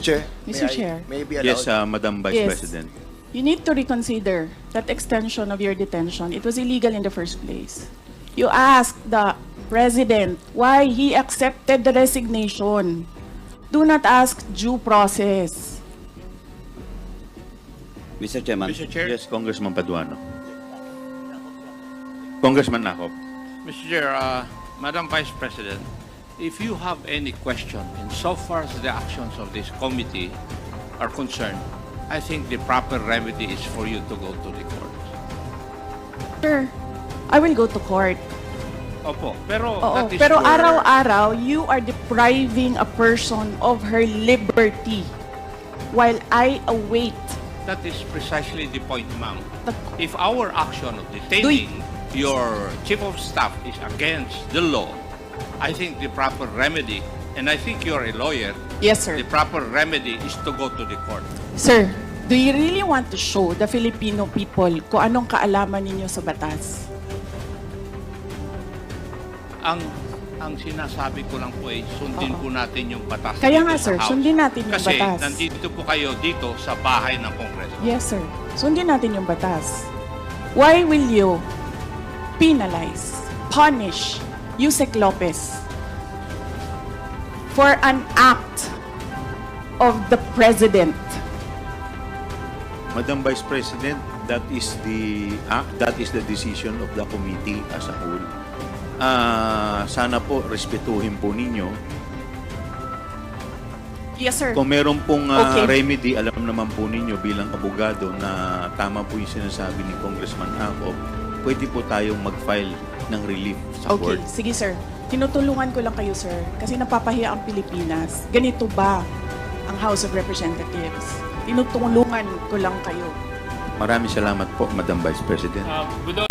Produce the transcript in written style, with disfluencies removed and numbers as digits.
Chair, Mr. Chair. may I be allowed? Yes, Madam Vice Yes. President. You need to reconsider that extension of your detention. It was illegal in the first place. You asked the president why he accepted the resignation. Do not ask due process. Mr. Chairman. Mr. Chair, Yes, Congressman Paduano. Congressman Nakop. Mr. Chair, Madam Vice President, if you have any question insofar as the actions of this committee are concerned, I think the proper remedy is for you to go to the court. Sir, I will go to court. Opo, pero Oo, that is pero where- araw-araw, you are depriving a person of her liberty while I await That is precisely the point, ma'am. the... If our action of detaining your chief of staff is against the law, I think the proper remedy, and I think you're a lawyer, Yes, sir. the proper remedy is to go to the court. Sir, do you really want to show the Filipino people kung anong kaalaman ninyo sa batas? Ang sinasabi ko lang po ay sundin Oo. po natin yung batas. Kaya dito nga, sa sir, House. sundin natin yung Kasi batas. nandito po kayo dito sa bahay ng Kongreso. Yes, sir. Sundin natin yung batas. Why will you penalize, punish Yusek Lopez for an act of the president? Madam Vice President, that is the decision of the committee as a whole. Sana po respetuhin po ninyo. Yes, sir. Kung meron pong Okay. remedy, alam naman po ninyo bilang abogado na tama po yung sinasabi ni Congressman Akop, pwede po tayong mag-file ng relief sa Okay, court. sige, sir. Tinutulungan ko lang kayo, sir, kasi napapahiya ang Pilipinas. Ganito ba ang House of Representatives? Tinutulungan ko lang kayo. Maraming salamat po, Madam Vice President. With all